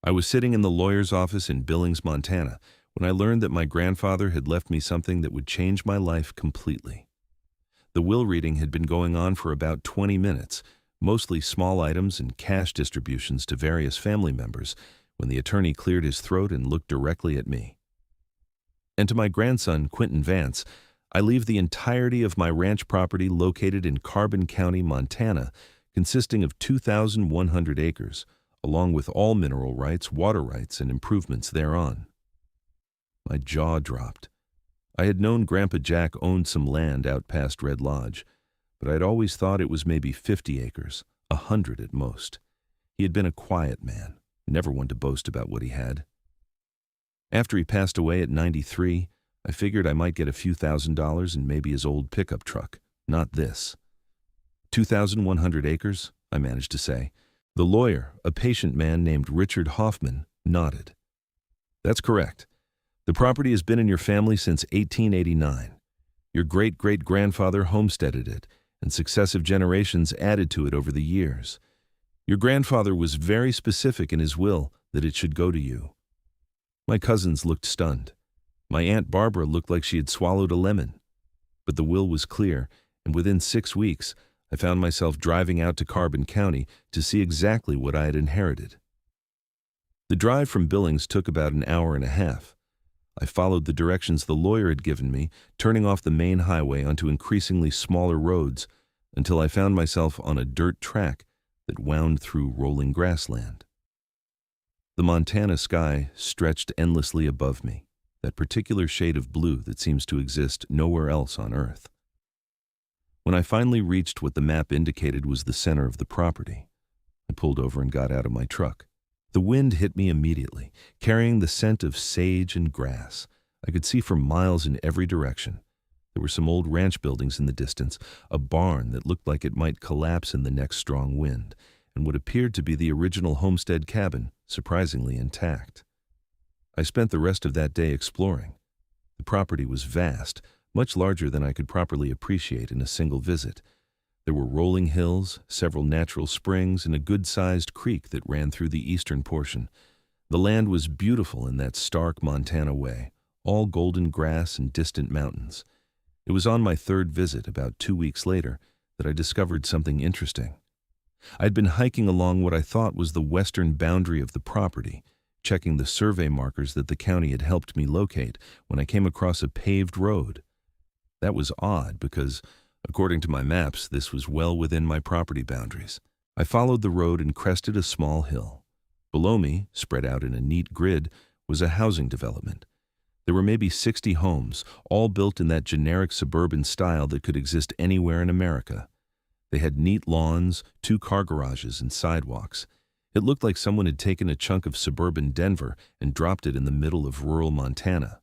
I was sitting in the lawyer's office in Billings, Montana, when I learned that my grandfather had left me something that would change my life completely. The will reading had been going on for about 20 minutes, mostly small items and cash distributions to various family members, when the attorney cleared his throat and looked directly at me. "And to my grandson, Quinton Vance, I leave the entirety of my ranch property located in Carbon County, Montana, consisting of 2,100 acres, along with all mineral rights, water rights, and improvements thereon." My jaw dropped. I had known Grandpa Jack owned some land out past Red Lodge, but I'd always thought it was maybe 50 acres, 100 at most. He had been a quiet man, never one to boast about what he had. After he passed away at 93, I figured I might get a few $1,000s and maybe his old pickup truck. Not this. 2,100 acres, I managed to say. The lawyer, a patient man named Richard Hoffman, nodded. "That's correct. The property has been in your family since 1889. Your great-great-grandfather homesteaded it, and successive generations added to it over the years. Your grandfather was very specific in his will that it should go to you." My cousins looked stunned. My Aunt Barbara looked like she had swallowed a lemon. But the will was clear, and within 6 weeks, I found myself driving out to Carbon County to see exactly what I had inherited. The drive from Billings took about an hour and a half. I followed the directions the lawyer had given me, turning off the main highway onto increasingly smaller roads, until I found myself on a dirt track that wound through rolling grassland. The Montana sky stretched endlessly above me, that particular shade of blue that seems to exist nowhere else on Earth. When I finally reached what the map indicated was the center of the property, I pulled over and got out of my truck. The wind hit me immediately, carrying the scent of sage and grass. I could see for miles in every direction. There were some old ranch buildings in the distance, a barn that looked like it might collapse in the next strong wind, and what appeared to be the original homestead cabin, surprisingly intact. I spent the rest of that day exploring. The property was vast, much larger than I could properly appreciate in a single visit. There were rolling hills, several natural springs, and a good-sized creek that ran through the eastern portion. The land was beautiful in that stark Montana way, all golden grass and distant mountains. It was on my third visit, about 2 weeks later, that I discovered something interesting. I'd been hiking along what I thought was the western boundary of the property, checking the survey markers that the county had helped me locate, when I came across a paved road. That was odd because, according to my maps, this was well within my property boundaries. I followed the road and crested a small hill. Below me, spread out in a neat grid, was a housing development. There were maybe 60 homes, all built in that generic suburban style that could exist anywhere in America. They had neat lawns, 2 car garages, and sidewalks. It looked like someone had taken a chunk of suburban Denver and dropped it in the middle of rural Montana.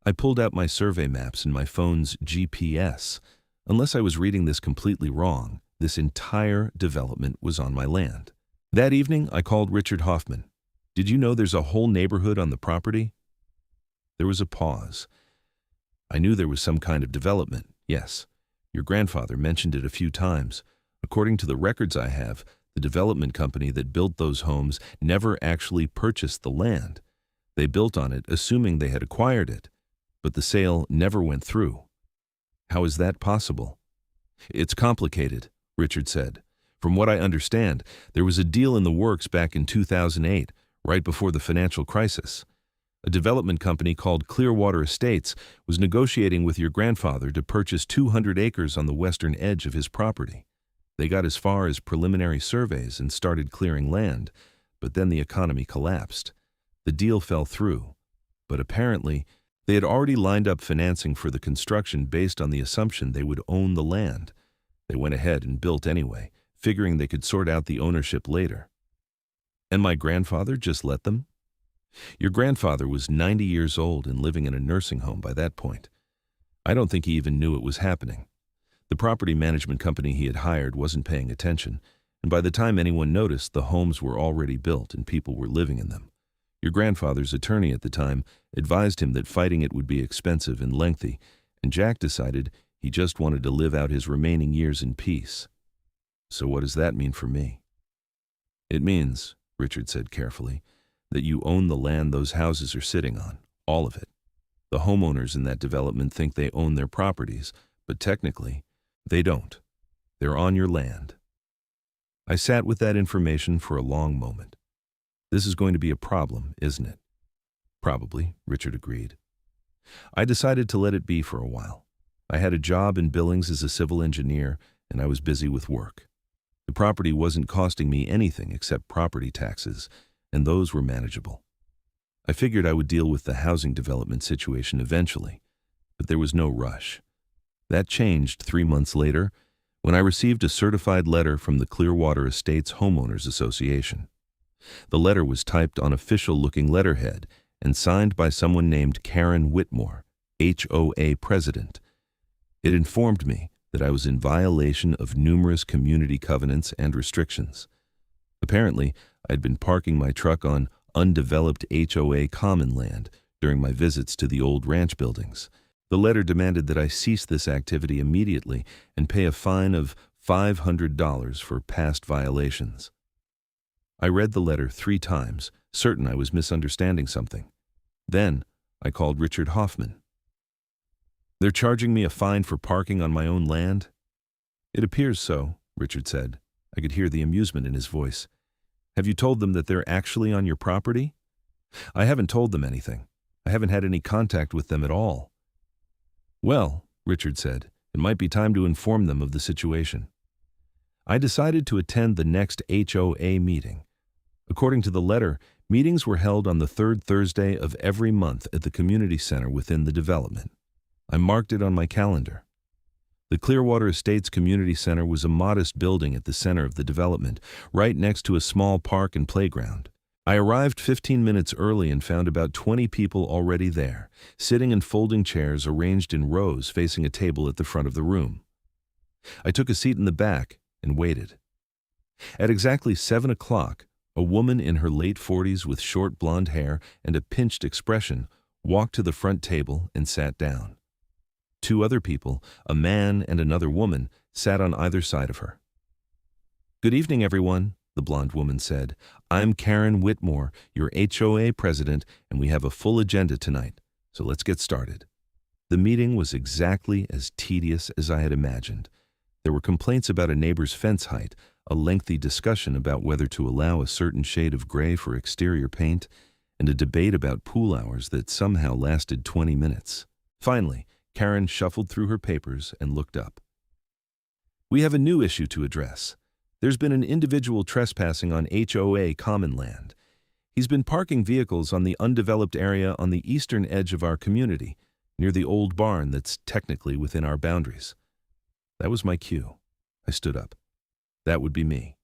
I pulled out my survey maps and my phone's GPS. Unless I was reading this completely wrong, this entire development was on my land. That evening, I called Richard Hoffman. "Did you know there's a whole neighborhood on the property?" There was a pause. I knew there was some kind of development, yes. Your grandfather mentioned it a few times. According to the records I have, the development company that built those homes never actually purchased the land. They built on it assuming they had acquired it, but the sale never went through. How is that possible? "It's complicated," Richard said. "From what I understand, there was a deal in the works back in 2008, right before the financial crisis. A development company called Clearwater Estates was negotiating with your grandfather to purchase 200 acres on the western edge of his property. They got as far as preliminary surveys and started clearing land, but then the economy collapsed. The deal fell through, but apparently they had already lined up financing for the construction based on the assumption they would own the land. They went ahead and built anyway, figuring they could sort out the ownership later. And my grandfather just let them? Your grandfather was 90 years old and living in a nursing home by that point. I don't think he even knew it was happening. The property management company he had hired wasn't paying attention, and by the time anyone noticed, the homes were already built and people were living in them. Your grandfather's attorney at the time advised him that fighting it would be expensive and lengthy, and Jack decided he just wanted to live out his remaining years in peace. So what does that mean for me? It means, Richard said carefully, that you own the land those houses are sitting on, all of it. The homeowners in that development think they own their properties, but technically, they don't. They're on your land. I sat with that information for a long moment. This is going to be a problem, isn't it? Probably, Richard agreed. I decided to let it be for a while. I had a job in Billings as a civil engineer, and I was busy with work. The property wasn't costing me anything except property taxes, and those were manageable. I figured I would deal with the housing development situation eventually, but there was no rush. That changed 3 months later when I received a certified letter from the Clearwater Estates Homeowners Association. The letter was typed on official-looking letterhead and signed by someone named Karen Whitmore, HOA president. It informed me that I was in violation of numerous community covenants and restrictions. Apparently, I'd been parking my truck on undeveloped HOA common land during my visits to the old ranch buildings. The letter demanded that I cease this activity immediately and pay a fine of $500 for past violations. I read the letter 3 times, certain I was misunderstanding something. Then, I called Richard Hoffman. "They're charging me a fine for parking on my own land?" "It appears so," Richard said. I could hear the amusement in his voice. "Have you told them that they're actually on your property?" "I haven't told them anything. I haven't had any contact with them at all." "Well," Richard said, "it might be time to inform them of the situation." I decided to attend the next HOA meeting. According to the letter, meetings were held on the 3rd Thursday of every month at the community center within the development. I marked it on my calendar. The Clearwater Estates Community Center was a modest building at the center of the development, right next to a small park and playground. I arrived 15 minutes early and found about 20 people already there, sitting in folding chairs arranged in rows facing a table at the front of the room. I took a seat in the back and waited. At exactly 7 o'clock, a woman in her late 40s with short blonde hair and a pinched expression walked to the front table and sat down. 2 other people, a man and another woman, sat on either side of her. "Good evening, everyone," the blonde woman said. "I'm Karen Whitmore, your HOA president, and we have a full agenda tonight, so let's get started." The meeting was exactly as tedious as I had imagined. There were complaints about a neighbor's fence height, a lengthy discussion about whether to allow a certain shade of gray for exterior paint, and a debate about pool hours that somehow lasted 20 minutes. Finally, Karen shuffled through her papers and looked up. "We have a new issue to address. There's been an individual trespassing on HOA common land. He's been parking vehicles on the undeveloped area on the eastern edge of our community, near the old barn that's technically within our boundaries." That was my cue. I stood up. That would be me.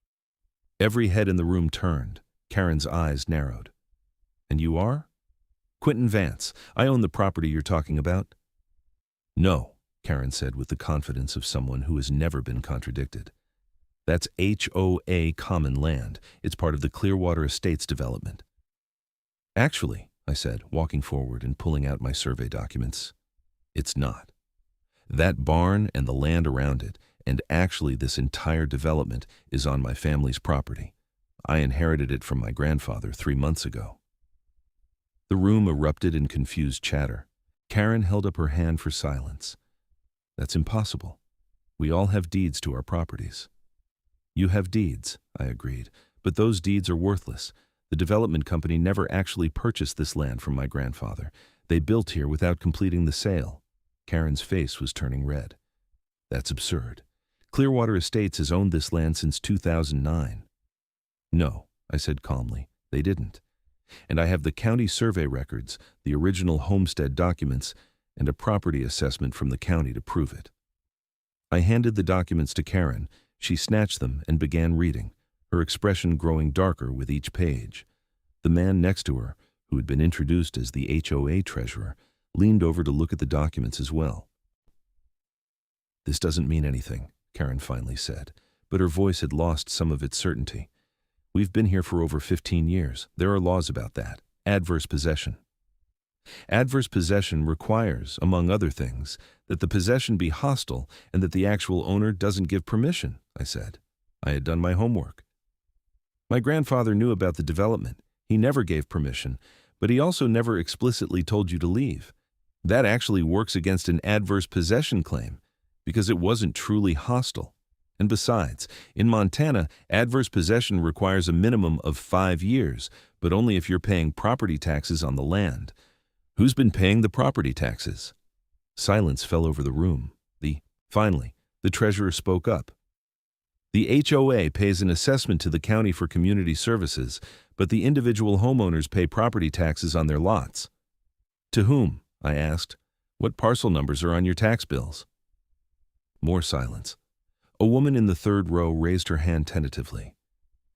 Every head in the room turned. Karen's eyes narrowed. "And you are?" "Quinton Vance. I own the property you're talking about." "No," Karen said with the confidence of someone who has never been contradicted. "That's HOA common land. It's part of the Clearwater Estates development." "Actually," I said, walking forward and pulling out my survey documents, "it's not. That barn and the land around it, and actually this entire development, is on my family's property. I inherited it from my grandfather 3 months ago." The room erupted in confused chatter. Karen held up her hand for silence. "That's impossible. We all have deeds to our properties." "You have deeds," I agreed, "but those deeds are worthless. The development company never actually purchased this land from my grandfather. They built here without completing the sale." Karen's face was turning red. "That's absurd. Clearwater Estates has owned this land since 2009. "No," I said calmly, "they didn't. And I have the county survey records, the original homestead documents, and a property assessment from the county to prove it." I handed the documents to Karen. She snatched them and began reading, her expression growing darker with each page. The man next to her, who had been introduced as the HOA treasurer, leaned over to look at the documents as well. "This doesn't mean anything," Karen finally said, but her voice had lost some of its certainty. "We've been here for over 15 years. There are laws about that. Adverse possession. Adverse possession requires, among other things, that the possession be hostile and that the actual owner doesn't give permission," I said. I had done my homework. "My grandfather knew about the development. He never gave permission, but he also never explicitly told you to leave. That actually works against an adverse possession claim, because it wasn't truly hostile. And besides, in Montana, adverse possession requires a minimum of 5 years, but only if you're paying property taxes on the land. Who's been paying the property taxes? Silence fell over the room. Finally, the treasurer spoke up. The HOA pays an assessment to the county for community services, but the individual homeowners pay property taxes on their lots. To whom? I asked. What parcel numbers are on your tax bills? More silence. A woman in the third row raised her hand tentatively.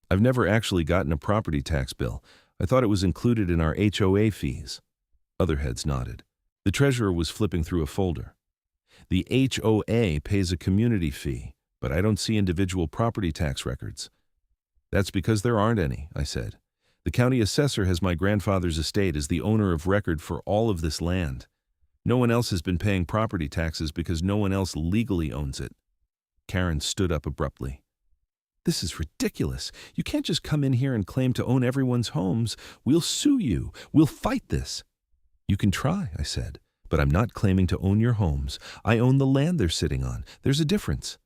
I've never actually gotten a property tax bill. I thought it was included in our HOA fees. Other heads nodded. The treasurer was flipping through a folder. The HOA pays a community fee, but I don't see individual property tax records. That's because there aren't any, I said. The county assessor has my grandfather's estate as the owner of record for all of this land. No one else has been paying property taxes because no one else legally owns it. Karen stood up abruptly. This is ridiculous. You can't just come in here and claim to own everyone's homes. We'll sue you. We'll fight this. You can try, I said, but I'm not claiming to own your homes. I own the land they're sitting on. There's a difference.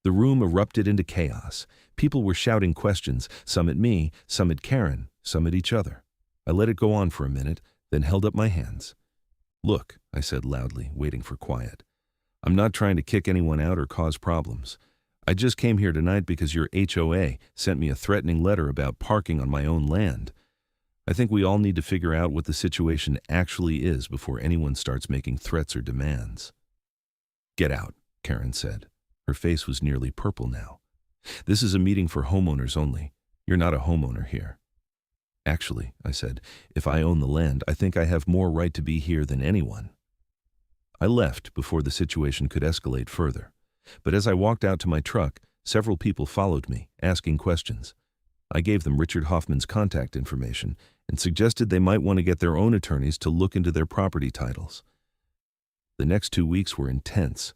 The room erupted into chaos. People were shouting questions, some at me, some at Karen, some at each other. I let it go on for a minute, then held up my hands. Look, I said loudly, waiting for quiet. I'm not trying to kick anyone out or cause problems. I just came here tonight because your HOA sent me a threatening letter about parking on my own land. I think we all need to figure out what the situation actually is before anyone starts making threats or demands. Get out, Karen said. Her face was nearly purple now. This is a meeting for homeowners only. You're not a homeowner here. Actually, I said, if I own the land, I think I have more right to be here than anyone. I left before the situation could escalate further. But as I walked out to my truck, several people followed me, asking questions. I gave them Richard Hoffman's contact information and suggested they might want to get their own attorneys to look into their property titles. The next 2 weeks were intense.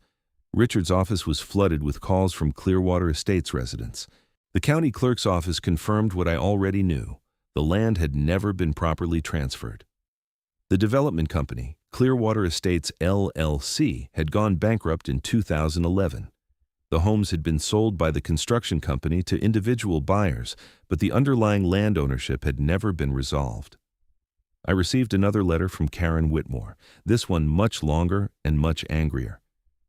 Richard's office was flooded with calls from Clearwater Estates residents. The county clerk's office confirmed what I already knew. The land had never been properly transferred. The development company, Clearwater Estates LLC, had gone bankrupt in 2011. The homes had been sold by the construction company to individual buyers, but the underlying land ownership had never been resolved. I received another letter from Karen Whitmore, this one much longer and much angrier.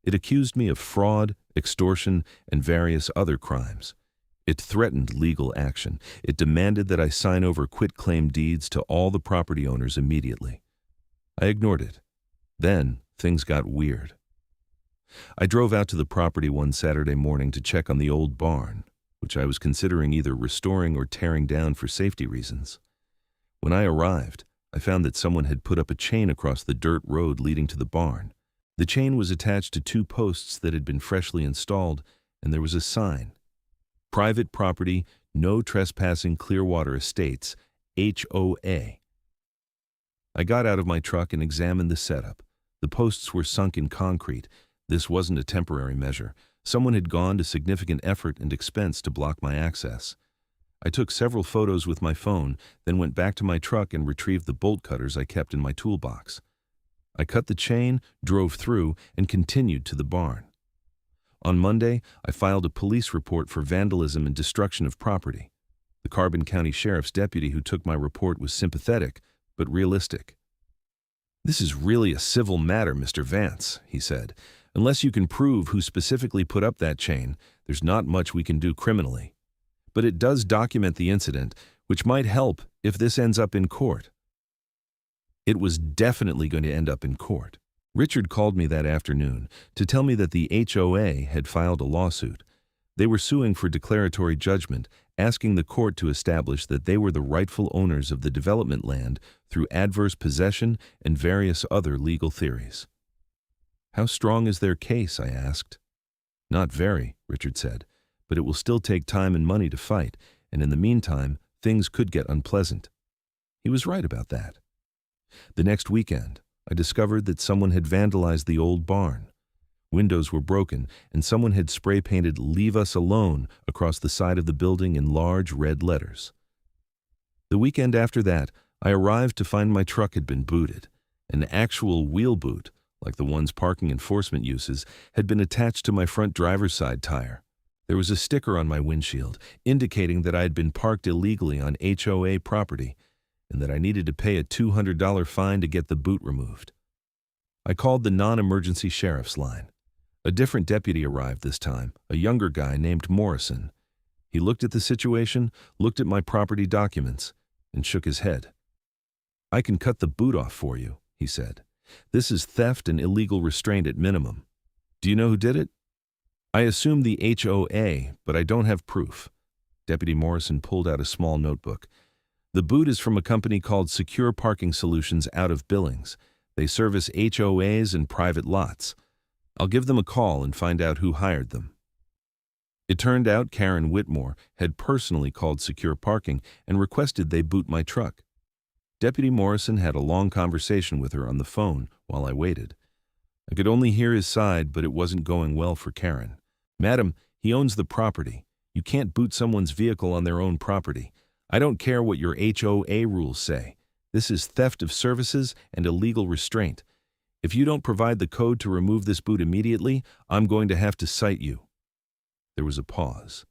It accused me of fraud, extortion, and various other crimes. It threatened legal action. It demanded that I sign over quitclaim deeds to all the property owners immediately. I ignored it. Then things got weird. I drove out to the property one Saturday morning to check on the old barn, which I was considering either restoring or tearing down for safety reasons. When I arrived, I found that someone had put up a chain across the dirt road leading to the barn. The chain was attached to 2 posts that had been freshly installed, and there was a sign. Private property, no trespassing, Clearwater Estates, HOA. I got out of my truck and examined the setup. The posts were sunk in concrete. This wasn't a temporary measure. Someone had gone to significant effort and expense to block my access. I took several photos with my phone, then went back to my truck and retrieved the bolt cutters I kept in my toolbox. I cut the chain, drove through, and continued to the barn. On Monday, I filed a police report for vandalism and destruction of property. The Carbon County Sheriff's deputy who took my report was sympathetic, but realistic. "This is really a civil matter, Mr. Vance," he said. "Unless you can prove who specifically put up that chain, there's not much we can do criminally. But it does document the incident, which might help if this ends up in court." It was definitely going to end up in court. Richard called me that afternoon to tell me that the HOA had filed a lawsuit. They were suing for declaratory judgment, asking the court to establish that they were the rightful owners of the development land through adverse possession and various other legal theories. "How strong is their case?" I asked. "Not very," Richard said, "but it will still take time and money to fight, and in the meantime, things could get unpleasant." He was right about that. The next weekend, I discovered that someone had vandalized the old barn. Windows were broken, and someone had spray-painted "Leave Us Alone" across the side of the building in large red letters. The weekend after that, I arrived to find my truck had been booted. An actual wheel boot, like the ones parking enforcement uses, had been attached to my front driver's side tire. There was a sticker on my windshield indicating that I had been parked illegally on HOA property and that I needed to pay a $200 fine to get the boot removed. I called the non-emergency sheriff's line. A different deputy arrived this time, a younger guy named Morrison. He looked at the situation, looked at my property documents, and shook his head. "I can cut the boot off for you," he said. "This is theft and illegal restraint at minimum. Do you know who did it?" "I assume the HOA, but I don't have proof." Deputy Morrison pulled out a small notebook. "The boot is from a company called Secure Parking Solutions out of Billings. They service HOAs and private lots. I'll give them a call and find out who hired them." It turned out Karen Whitmore had personally called Secure Parking and requested they boot my truck. Deputy Morrison had a long conversation with her on the phone while I waited. I could only hear his side, but it wasn't going well for Karen. "Madam, he owns the property. You can't boot someone's vehicle on their own property. I don't care what your HOA rules say. This is theft of services and illegal restraint. If you don't provide the code to remove this boot immediately, I'm going to have to cite you." There was a pause.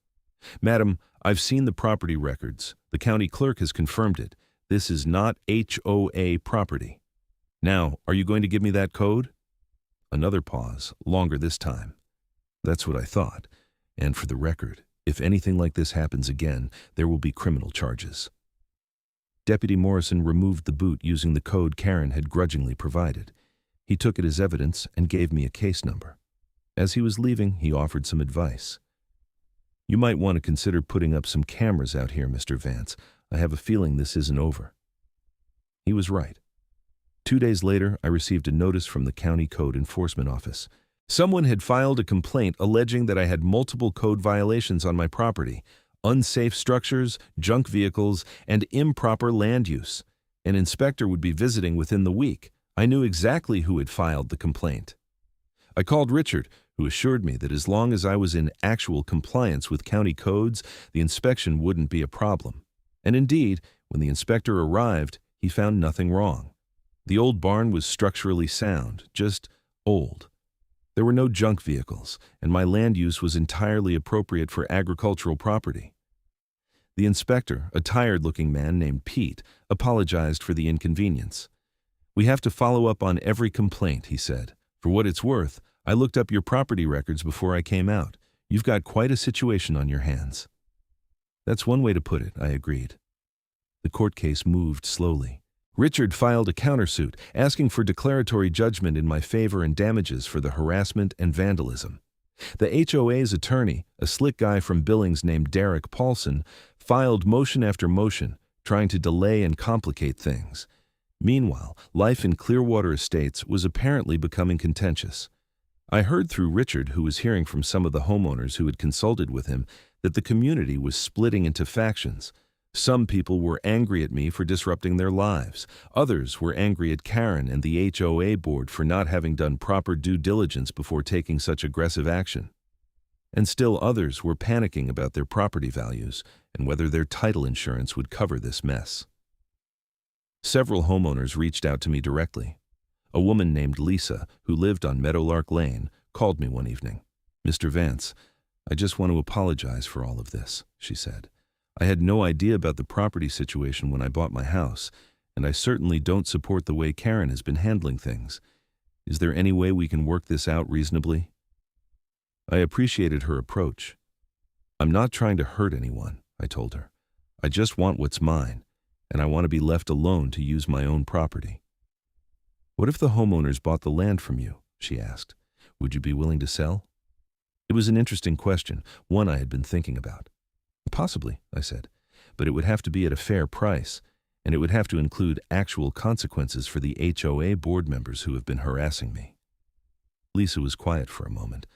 "Madam, I've seen the property records. The county clerk has confirmed it. This is not HOA property. Now, are you going to give me that code?" Another pause, longer this time. "That's what I thought. And for the record, if anything like this happens again, there will be criminal charges." Deputy Morrison removed the boot using the code Karen had grudgingly provided. He took it as evidence and gave me a case number. As he was leaving, he offered some advice. "You might want to consider putting up some cameras out here, Mr. Vance. I have a feeling this isn't over." He was right. 2 days later, I received a notice from the County Code Enforcement Office. Someone had filed a complaint alleging that I had multiple code violations on my property: unsafe structures, junk vehicles, and improper land use. An inspector would be visiting within the week. I knew exactly who had filed the complaint. I called Richard, who assured me that as long as I was in actual compliance with county codes, the inspection wouldn't be a problem. And indeed, when the inspector arrived, he found nothing wrong. The old barn was structurally sound, just old. There were no junk vehicles, and my land use was entirely appropriate for agricultural property. The inspector, a tired-looking man named Pete, apologized for the inconvenience. "We have to follow up on every complaint," he said. "For what it's worth, I looked up your property records before I came out. You've got quite a situation on your hands." "That's one way to put it," I agreed. The court case moved slowly. Richard filed a countersuit, asking for declaratory judgment in my favor and damages for the harassment and vandalism. The HOA's attorney, a slick guy from Billings named Derek Paulson, filed motion after motion, trying to delay and complicate things. Meanwhile, life in Clearwater Estates was apparently becoming contentious. I heard through Richard, who was hearing from some of the homeowners who had consulted with him, that the community was splitting into factions. Some people were angry at me for disrupting their lives. Others were angry at Karen and the HOA board for not having done proper due diligence before taking such aggressive action. And still others were panicking about their property values and whether their title insurance would cover this mess. Several homeowners reached out to me directly. A woman named Lisa, who lived on Meadowlark Lane, called me one evening. "Mr. Vance, I just want to apologize for all of this," she said. "I had no idea about the property situation when I bought my house, and I certainly don't support the way Karen has been handling things. Is there any way we can work this out reasonably?" I appreciated her approach. "I'm not trying to hurt anyone," I told her. "I just want what's mine, and I want to be left alone to use my own property." "What if the homeowners bought the land from you?" she asked. "Would you be willing to sell?" It was an interesting question, one I had been thinking about. "Possibly," I said, "but it would have to be at a fair price, and it would have to include actual consequences for the HOA board members who have been harassing me." Lisa was quiet for a moment.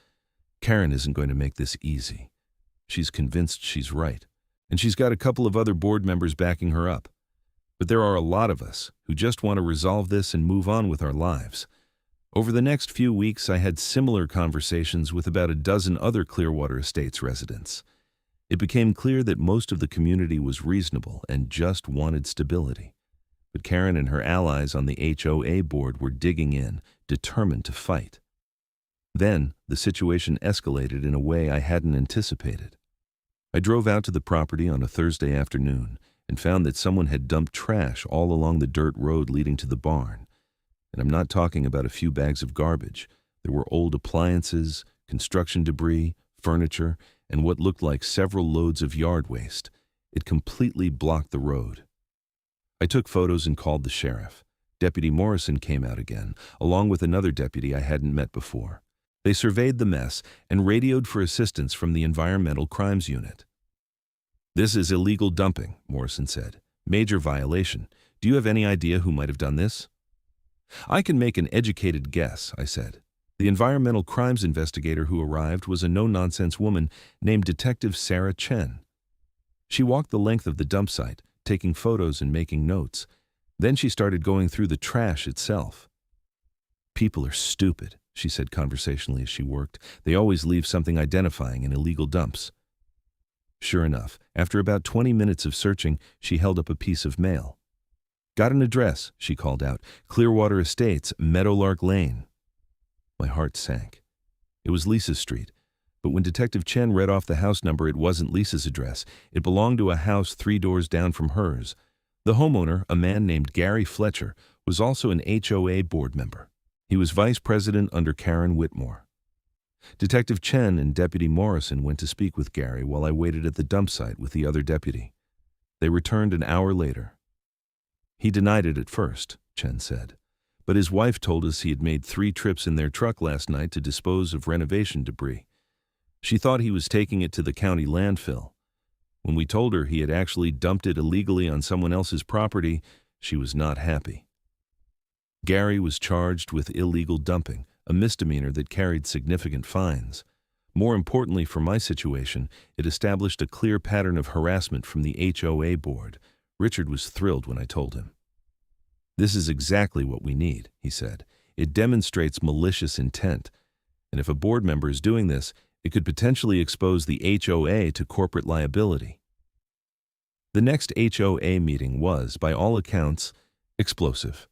"Karen isn't going to make this easy. She's convinced she's right, and she's got a couple of other board members backing her up. But there are a lot of us who just want to resolve this and move on with our lives." Over the next few weeks, I had similar conversations with about a dozen other Clearwater Estates residents. It became clear that most of the community was reasonable and just wanted stability. But Karen and her allies on the HOA board were digging in, determined to fight. Then, the situation escalated in a way I hadn't anticipated. I drove out to the property on a Thursday afternoon and found that someone had dumped trash all along the dirt road leading to the barn. And I'm not talking about a few bags of garbage. There were old appliances, construction debris, furniture, and what looked like several loads of yard waste. It completely blocked the road. I took photos and called the sheriff. Deputy Morrison came out again, along with another deputy I hadn't met before. They surveyed the mess and radioed for assistance from the Environmental Crimes Unit. "This is illegal dumping," Morrison said. "Major violation. Do you have any idea who might have done this?" "I can make an educated guess," I said. The environmental crimes investigator who arrived was a no-nonsense woman named Detective Sarah Chen. She walked the length of the dump site, taking photos and making notes. Then she started going through the trash itself. "People are stupid," she said conversationally as she worked. "They always leave something identifying in illegal dumps." Sure enough, after about 20 minutes of searching, she held up a piece of mail. "Got an address," she called out. "Clearwater Estates, Meadowlark Lane." My heart sank. It was Lisa's street, but when Detective Chen read off the house number, it wasn't Lisa's address. It belonged to a house 3 doors down from hers. The homeowner, a man named Gary Fletcher, was also an HOA board member. He was vice president under Karen Whitmore. Detective Chen and Deputy Morrison went to speak with Gary while I waited at the dump site with the other deputy. They returned an hour later. "He denied it at first," Chen said, "but his wife told us he had made 3 trips in their truck last night to dispose of renovation debris. She thought he was taking it to the county landfill. When we told her he had actually dumped it illegally on someone else's property, she was not happy." Gary was charged with illegal dumping, a misdemeanor that carried significant fines. More importantly for my situation, it established a clear pattern of harassment from the HOA board. Richard was thrilled when I told him. "This is exactly what we need," he said. "It demonstrates malicious intent. And if a board member is doing this, it could potentially expose the HOA to corporate liability." The next HOA meeting was, by all accounts, explosive.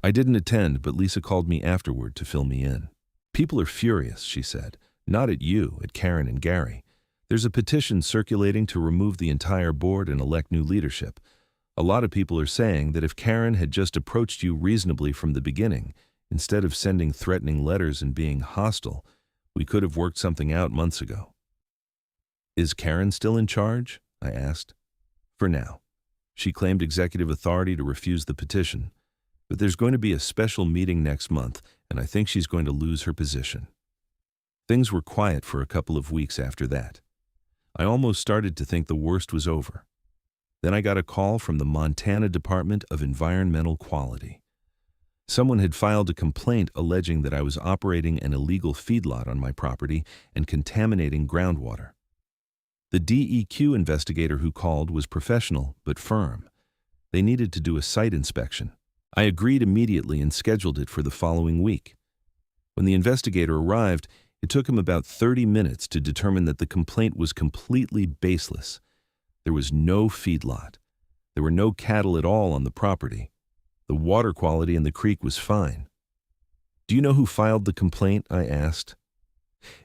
I didn't attend, but Lisa called me afterward to fill me in. "People are furious," she said. "Not at you, at Karen and Gary. There's a petition circulating to remove the entire board and elect new leadership. A lot of people are saying that if Karen had just approached you reasonably from the beginning, instead of sending threatening letters and being hostile, we could have worked something out months ago." "Is Karen still in charge?" I asked. "For now. She claimed executive authority to refuse the petition. But there's going to be a special meeting next month, and I think she's going to lose her position." Things were quiet for a couple of weeks after that. I almost started to think the worst was over. Then I got a call from the Montana Department of Environmental Quality. Someone had filed a complaint alleging that I was operating an illegal feedlot on my property and contaminating groundwater. The DEQ investigator who called was professional but firm. They needed to do a site inspection. I agreed immediately and scheduled it for the following week. When the investigator arrived, it took him about 30 minutes to determine that the complaint was completely baseless. There was no feedlot. There were no cattle at all on the property. The water quality in the creek was fine. "Do you know who filed the complaint?" I asked.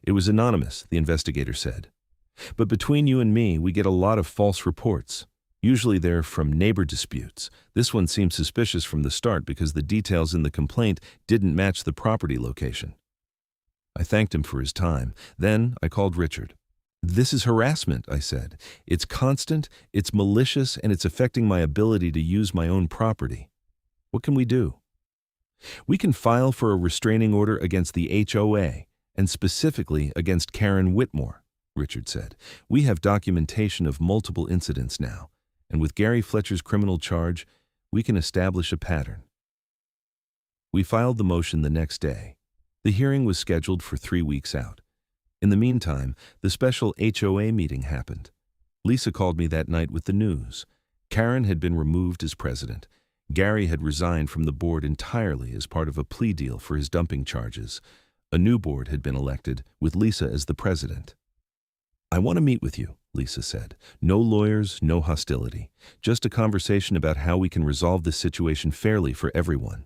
"It was anonymous," the investigator said. "But between you and me, we get a lot of false reports. Usually they're from neighbor disputes. This one seemed suspicious from the start because the details in the complaint didn't match the property location." I thanked him for his time. Then I called Richard. "This is harassment," I said. "It's constant, it's malicious, and it's affecting my ability to use my own property. What can we do?" "We can file for a restraining order against the HOA, and specifically against Karen Whitmore," Richard said. "We have documentation of multiple incidents now. And with Gary Fletcher's criminal charge, we can establish a pattern." We filed the motion the next day. The hearing was scheduled for 3 weeks out. In the meantime, the special HOA meeting happened. Lisa called me that night with the news. Karen had been removed as president. Gary had resigned from the board entirely as part of a plea deal for his dumping charges. A new board had been elected, with Lisa as the president. "I want to meet with you," Lisa said. No lawyers, no hostility. Just a conversation about how we can resolve this situation fairly for everyone.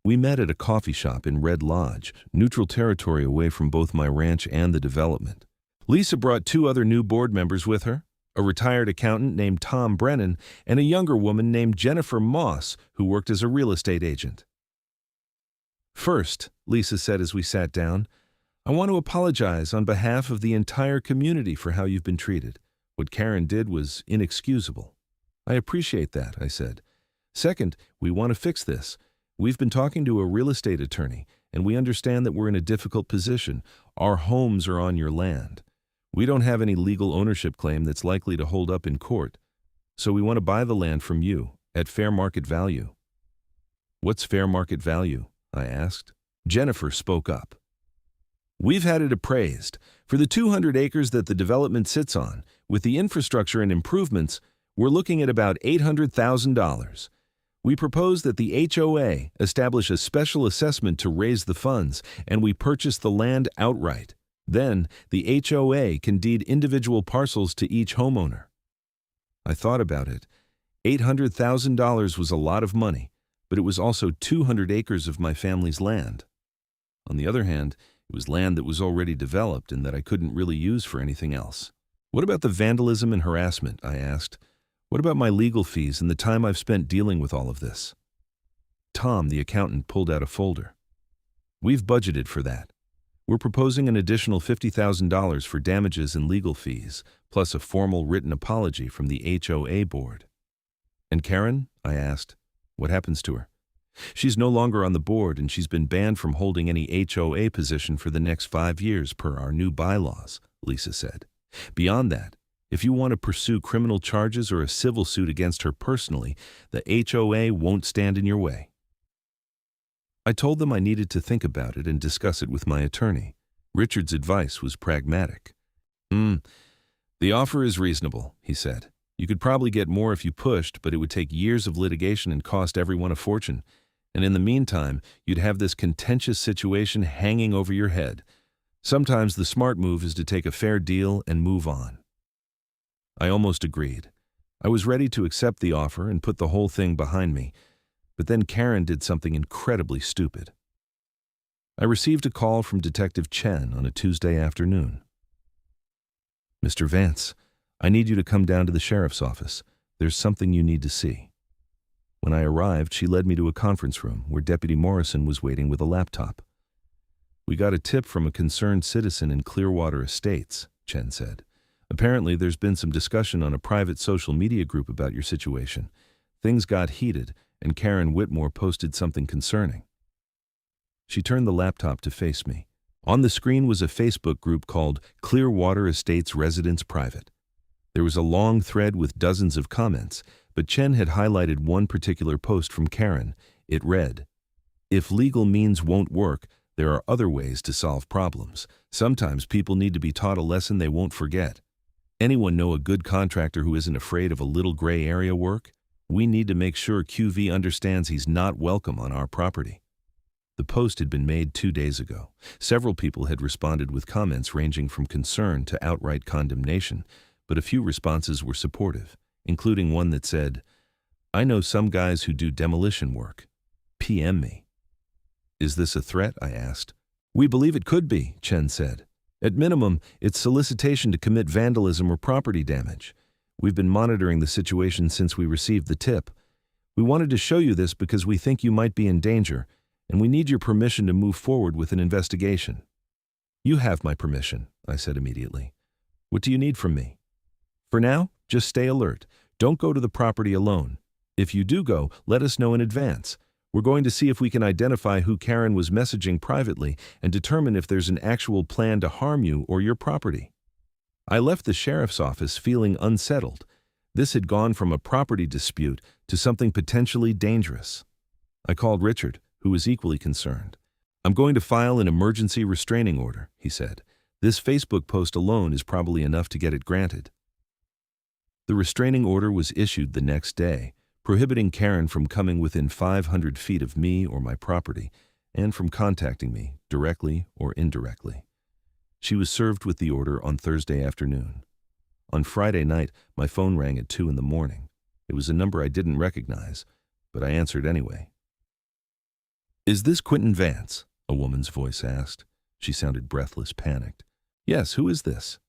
We met at a coffee shop in Red Lodge, neutral territory away from both my ranch and the development. Lisa brought 2 other new board members with her, a retired accountant named Tom Brennan and a younger woman named Jennifer Moss, who worked as a real estate agent. "First," Lisa said as we sat down, "I want to apologize on behalf of the entire community for how you've been treated. What Karen did was inexcusable." "I appreciate that," I said. "Second, we want to fix this. We've been talking to a real estate attorney, and we understand that we're in a difficult position. Our homes are on your land. We don't have any legal ownership claim that's likely to hold up in court, so we want to buy the land from you at fair market value." "What's fair market value?" I asked. Jennifer spoke up. "We've had it appraised. For the 200 acres that the development sits on, with the infrastructure and improvements, we're looking at about $800,000. We propose that the HOA establish a special assessment to raise the funds, and we purchase the land outright. Then, the HOA can deed individual parcels to each homeowner." I thought about it. $800,000 was a lot of money, but it was also 200 acres of my family's land. On the other hand, it was land that was already developed and that I couldn't really use for anything else. "What about the vandalism and harassment?" I asked. "What about my legal fees and the time I've spent dealing with all of this?" Tom, the accountant, pulled out a folder. "We've budgeted for that. We're proposing an additional $50,000 for damages and legal fees, plus a formal written apology from the HOA board." "And Karen?" I asked. "What happens to her?" "She's no longer on the board, and she's been banned from holding any HOA position for the next 5 years per our new bylaws," Lisa said. "Beyond that, if you want to pursue criminal charges or a civil suit against her personally, the HOA won't stand in your way." I told them I needed to think about it and discuss it with my attorney. Richard's advice was pragmatic. "The offer is reasonable," he said. "You could probably get more if you pushed, but it would take years of litigation and cost everyone a fortune. And in the meantime, you'd have this contentious situation hanging over your head. Sometimes the smart move is to take a fair deal and move on." I almost agreed. I was ready to accept the offer and put the whole thing behind me, but then Karen did something incredibly stupid. I received a call from Detective Chen on a Tuesday afternoon. "Mr. Vance, I need you to come down to the sheriff's office. There's something you need to see." When I arrived, she led me to a conference room where Deputy Morrison was waiting with a laptop. "We got a tip from a concerned citizen in Clearwater Estates," Chen said. "Apparently there's been some discussion on a private social media group about your situation. Things got heated, and Karen Whitmore posted something concerning." She turned the laptop to face me. On the screen was a Facebook group called Clearwater Estates Residents Private. There was a long thread with dozens of comments, but Chen had highlighted one particular post from Karen. It read, "If legal means won't work, there are other ways to solve problems. Sometimes people need to be taught a lesson they won't forget. Anyone know a good contractor who isn't afraid of a little gray area work? We need to make sure QV understands he's not welcome on our property." The post had been made 2 days ago. Several people had responded with comments ranging from concern to outright condemnation, but a few responses were supportive, including one that said, "I know some guys who do demolition work. PM me." "Is this a threat?" I asked. "We believe it could be," Chen said. "At minimum, it's solicitation to commit vandalism or property damage. We've been monitoring the situation since we received the tip. We wanted to show you this because we think you might be in danger, and we need your permission to move forward with an investigation." "You have my permission," I said immediately. "What do you need from me?" "For now, just stay alert. Don't go to the property alone. If you do go, let us know in advance. We're going to see if we can identify who Karen was messaging privately and determine if there's an actual plan to harm you or your property." I left the sheriff's office feeling unsettled. This had gone from a property dispute to something potentially dangerous. I called Richard, who was equally concerned. "I'm going to file an emergency restraining order," he said. "This Facebook post alone is probably enough to get it granted." The restraining order was issued the next day, prohibiting Karen from coming within 500 feet of me or my property, and from contacting me, directly or indirectly. She was served with the order on Thursday afternoon. On Friday night, my phone rang at 2 in the morning. It was a number I didn't recognize, but I answered anyway. "Is this Quinton Vance?" a woman's voice asked. She sounded breathless, panicked. "Yes, who is this?"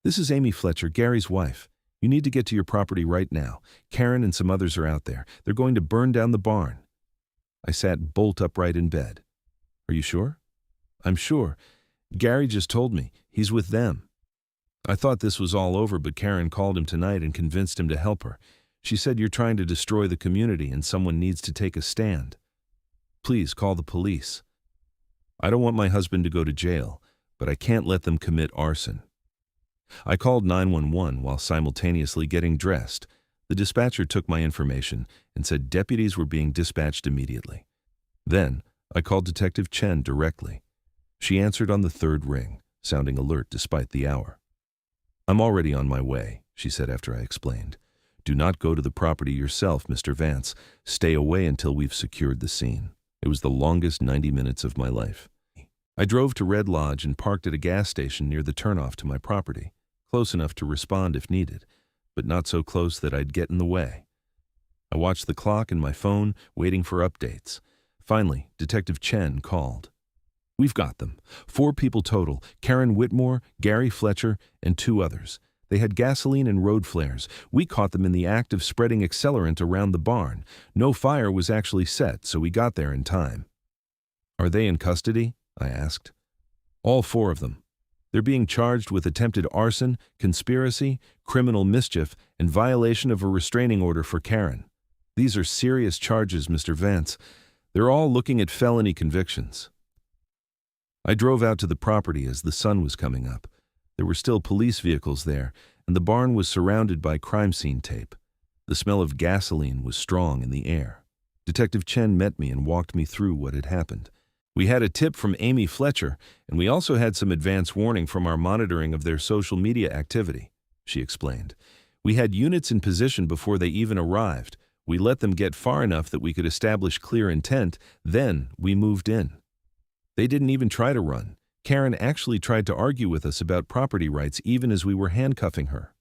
"This is Amy Fletcher, Gary's wife. You need to get to your property right now. Karen and some others are out there. They're going to burn down the barn." I sat bolt upright in bed. "Are you sure?" "I'm sure. Gary just told me. He's with them." I thought this was all over, but Karen called him tonight and convinced him to help her. She said, "You're trying to destroy the community and someone needs to take a stand. Please call the police. I don't want my husband to go to jail, but I can't let them commit arson." I called 911 while simultaneously getting dressed. The dispatcher took my information and said deputies were being dispatched immediately. Then I called Detective Chen directly. She answered on the third ring, sounding alert despite the hour. "I'm already on my way," she said after I explained. "Do not go to the property yourself, Mr. Vance. Stay away until we've secured the scene." It was the longest 90 minutes of my life. I drove to Red Lodge and parked at a gas station near the turnoff to my property, close enough to respond if needed, but not so close that I'd get in the way. I watched the clock and my phone, waiting for updates. Finally, Detective Chen called. "We've got them. 4 people total: Karen Whitmore, Gary Fletcher, and 2 others. They had gasoline and road flares. We caught them in the act of spreading accelerant around the barn. No fire was actually set, so we got there in time." "Are they in custody?" I asked. "All 4 of them. They're being charged with attempted arson, conspiracy, criminal mischief, and violation of a restraining order for Karen. These are serious charges, Mr. Vance. They're all looking at felony convictions." I drove out to the property as the sun was coming up. There were still police vehicles there, and the barn was surrounded by crime scene tape. The smell of gasoline was strong in the air. Detective Chen met me and walked me through what had happened. "We had a tip from Amy Fletcher, and we also had some advance warning from our monitoring of their social media activity," she explained. "We had units in position before they even arrived. We let them get far enough that we could establish clear intent, then we moved in. They didn't even try to run. Karen actually tried to argue with us about property rights even as we were handcuffing her."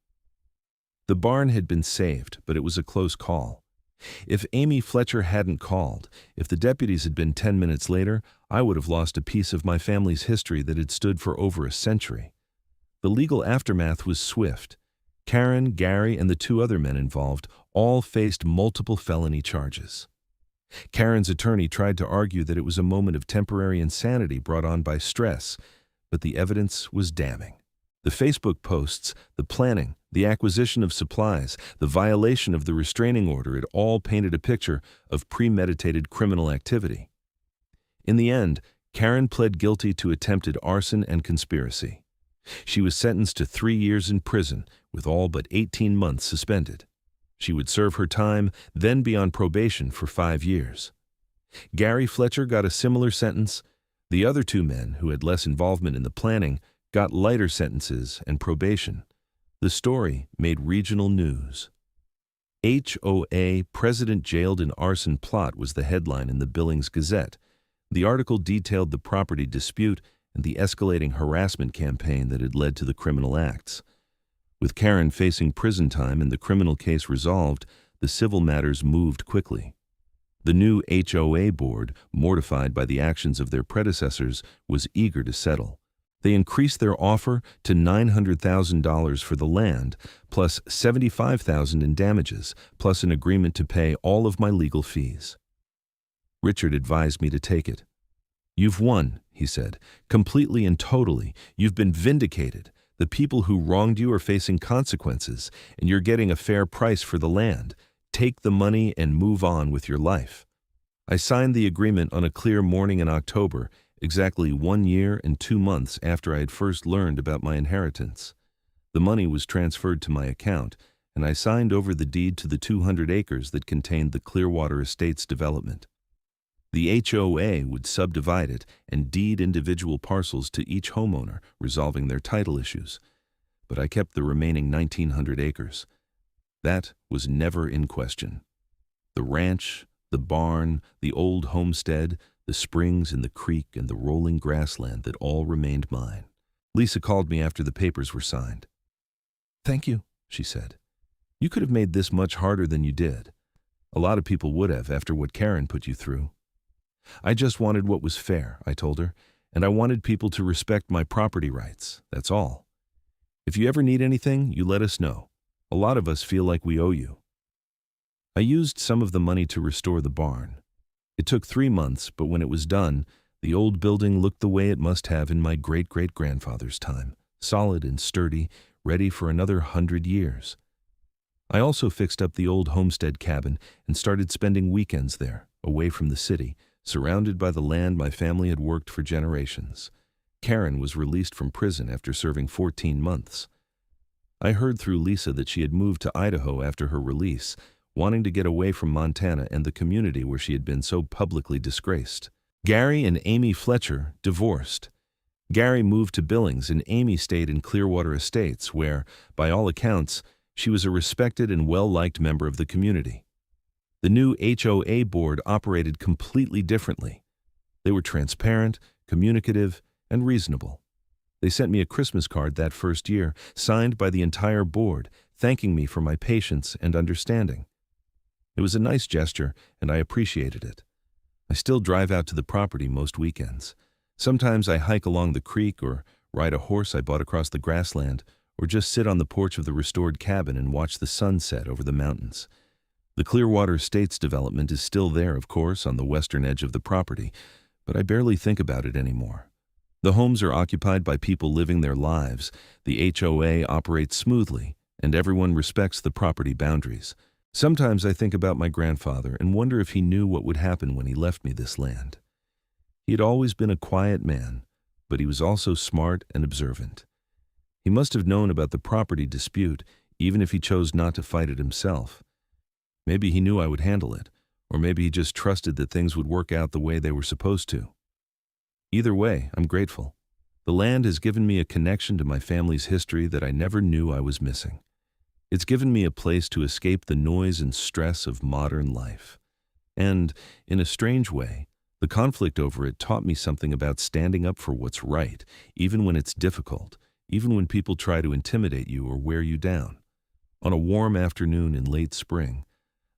The barn had been saved, but it was a close call. If Amy Fletcher hadn't called, if the deputies had been 10 minutes later, I would have lost a piece of my family's history that had stood for over a century. The legal aftermath was swift. Karen, Gary, and the 2 other men involved all faced multiple felony charges. Karen's attorney tried to argue that it was a moment of temporary insanity brought on by stress, but the evidence was damning. The Facebook posts, the planning, the acquisition of supplies, the violation of the restraining order, it all painted a picture of premeditated criminal activity. In the end, Karen pled guilty to attempted arson and conspiracy. She was sentenced to 3 years in prison, with all but 18 months suspended. She would serve her time, then be on probation for 5 years. Gary Fletcher got a similar sentence. The other 2 men, who had less involvement in the planning, got lighter sentences and probation. The story made regional news. HOA, President Jailed in Arson Plot, was the headline in the Billings Gazette. The article detailed the property dispute and the escalating harassment campaign that had led to the criminal acts. With Karen facing prison time and the criminal case resolved, the civil matters moved quickly. The new HOA board, mortified by the actions of their predecessors, was eager to settle. They increased their offer to $900,000 for the land, plus $75,000 in damages, plus an agreement to pay all of my legal fees. Richard advised me to take it. "You've won," he said, "completely and totally. You've been vindicated. The people who wronged you are facing consequences, and you're getting a fair price for the land. Take the money and move on with your life." I signed the agreement on a clear morning in October, exactly 1 year and 2 months after I had first learned about my inheritance. The money was transferred to my account, and I signed over the deed to the 200 acres that contained the Clearwater Estates development. The HOA would subdivide it and deed individual parcels to each homeowner, resolving their title issues. But I kept the remaining 1,900 acres. That was never in question. The ranch, the barn, the old homestead, the springs in the creek, and the rolling grassland that all remained mine. Lisa called me after the papers were signed. Thank you, she said. You could have made this much harder than you did. A lot of people would have after what Karen put you through. I just wanted what was fair, I told her, and I wanted people to respect my property rights, that's all. If you ever need anything, you let us know. A lot of us feel like we owe you. I used some of the money to restore the barn. It took 3 months, but when it was done, the old building looked the way it must have in my great-great-grandfather's time, solid and sturdy, ready for another 100 years. I also fixed up the old homestead cabin and started spending weekends there, away from the city, surrounded by the land my family had worked for generations. Karen was released from prison after serving 14 months. I heard through Lisa that she had moved to Idaho after her release, wanting to get away from Montana and the community where she had been so publicly disgraced. Gary and Amy Fletcher divorced. Gary moved to Billings and Amy stayed in Clearwater Estates where, by all accounts, she was a respected and well-liked member of the community. The new HOA board operated completely differently. They were transparent, communicative, and reasonable. They sent me a Christmas card that first year, signed by the entire board, thanking me for my patience and understanding. It was a nice gesture, and I appreciated it. I still drive out to the property most weekends. Sometimes I hike along the creek or ride a horse I bought across the grassland, or just sit on the porch of the restored cabin and watch the sun set over the mountains. The Clearwater Estates development is still there, of course, on the western edge of the property, but I barely think about it anymore. The homes are occupied by people living their lives, the HOA operates smoothly, and everyone respects the property boundaries. Sometimes I think about my grandfather and wonder if he knew what would happen when he left me this land. He had always been a quiet man, but he was also smart and observant. He must have known about the property dispute, even if he chose not to fight it himself. Maybe he knew I would handle it, or maybe he just trusted that things would work out the way they were supposed to. Either way, I'm grateful. The land has given me a connection to my family's history that I never knew I was missing. It's given me a place to escape the noise and stress of modern life. And, in a strange way, the conflict over it taught me something about standing up for what's right, even when it's difficult, even when people try to intimidate you or wear you down. On a warm afternoon in late spring,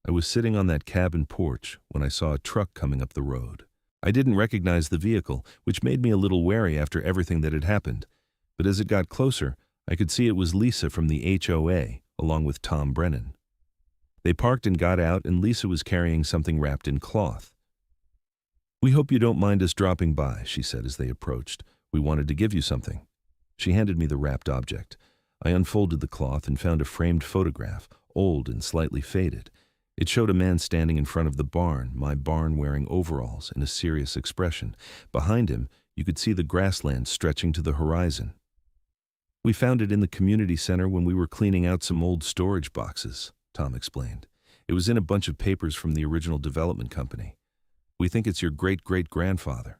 I was sitting on that cabin porch when I saw a truck coming up the road. I didn't recognize the vehicle, which made me a little wary after everything that had happened. But as it got closer, I could see it was Lisa from the HOA, along with Tom Brennan. They parked and got out, and Lisa was carrying something wrapped in cloth. "We hope you don't mind us dropping by," she said as they approached. "We wanted to give you something." She handed me the wrapped object. I unfolded the cloth and found a framed photograph, old and slightly faded. It showed a man standing in front of the barn, my barn wearing overalls and a serious expression. Behind him, you could see the grassland stretching to the horizon. "We found it in the community center when we were cleaning out some old storage boxes," Tom explained. "It was in a bunch of papers from the original development company. We think it's your great-great-grandfather.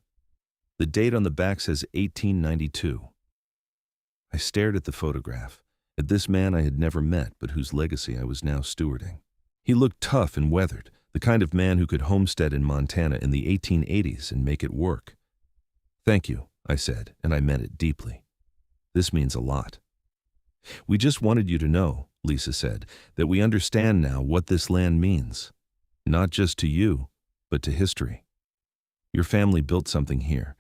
The date on the back says 1892. I stared at the photograph, at this man I had never met but whose legacy I was now stewarding. He looked tough and weathered, the kind of man who could homestead in Montana in the 1880s and make it work. "Thank you," I said, and I meant it deeply. "This means a lot." "We just wanted you to know," Lisa said, "that we understand now what this land means. Not just to you, but to history. Your family built something here,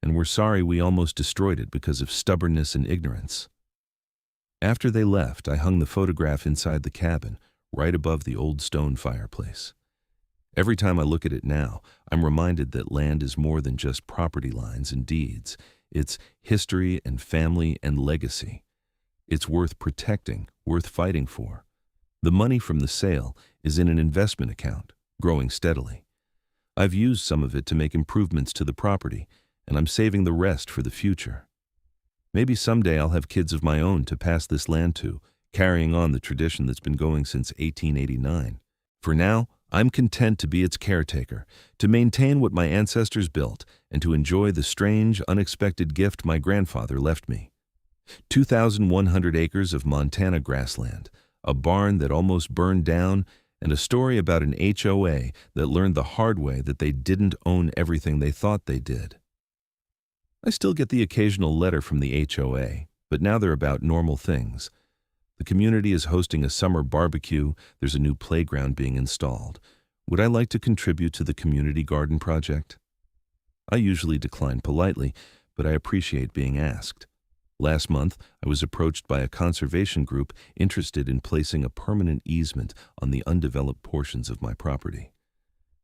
and we're sorry we almost destroyed it because of stubbornness and ignorance." After they left, I hung the photograph inside the cabin, right above the old stone fireplace. Every time I look at it now, I'm reminded that land is more than just property lines and deeds. It's history and family and legacy. It's worth protecting, worth fighting for. The money from the sale is in an investment account, growing steadily. I've used some of it to make improvements to the property, and I'm saving the rest for the future. Maybe someday I'll have kids of my own to pass this land to, carrying on the tradition that's been going since 1889. For now, I'm content to be its caretaker, to maintain what my ancestors built, and to enjoy the strange, unexpected gift my grandfather left me. 2,100 acres of Montana grassland, a barn that almost burned down, and a story about an HOA that learned the hard way that they didn't own everything they thought they did. I still get the occasional letter from the HOA, but now they're about normal things. The community is hosting a summer barbecue. There's a new playground being installed. Would I like to contribute to the community garden project? I usually decline politely, but I appreciate being asked. Last month, I was approached by a conservation group interested in placing a permanent easement on the undeveloped portions of my property.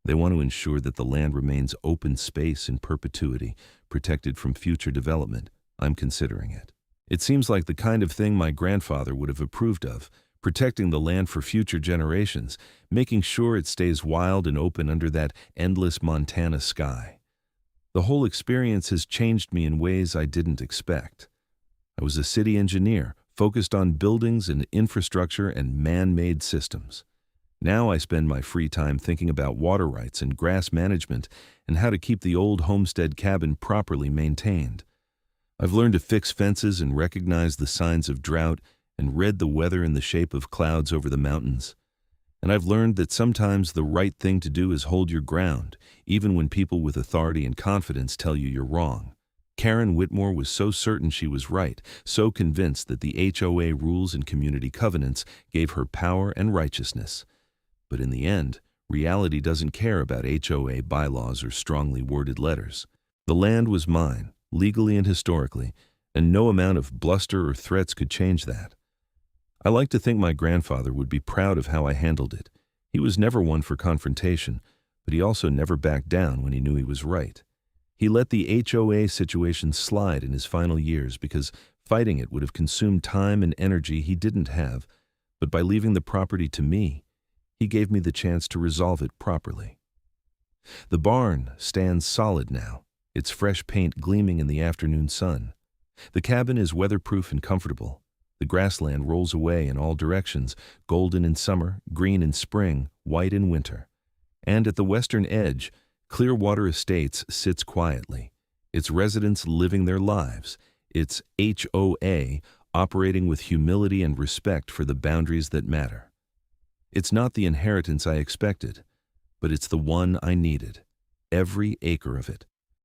They want to ensure that the land remains open space in perpetuity, protected from future development. I'm considering it. It seems like the kind of thing my grandfather would have approved of, protecting the land for future generations, making sure it stays wild and open under that endless Montana sky. The whole experience has changed me in ways I didn't expect. I was a city engineer, focused on buildings and infrastructure and man-made systems. Now I spend my free time thinking about water rights and grass management and how to keep the old homestead cabin properly maintained. I've learned to fix fences and recognize the signs of drought and read the weather in the shape of clouds over the mountains. And I've learned that sometimes the right thing to do is hold your ground, even when people with authority and confidence tell you you're wrong. Karen Whitmore was so certain she was right, so convinced that the HOA rules and community covenants gave her power and righteousness. But in the end, reality doesn't care about HOA bylaws or strongly worded letters. The land was mine, legally and historically, and no amount of bluster or threats could change that. I like to think my grandfather would be proud of how I handled it. He was never one for confrontation, but he also never backed down when he knew he was right. He let the HOA situation slide in his final years because fighting it would have consumed time and energy he didn't have, but by leaving the property to me, he gave me the chance to resolve it properly. The barn stands solid now, its fresh paint gleaming in the afternoon sun. The cabin is weatherproof and comfortable. The grassland rolls away in all directions, golden in summer, green in spring, white in winter. And at the western edge, Clearwater Estates sits quietly, its residents living their lives, its HOA operating with humility and respect for the boundaries that matter. It's not the inheritance I expected, but it's the one I needed, every acre of it.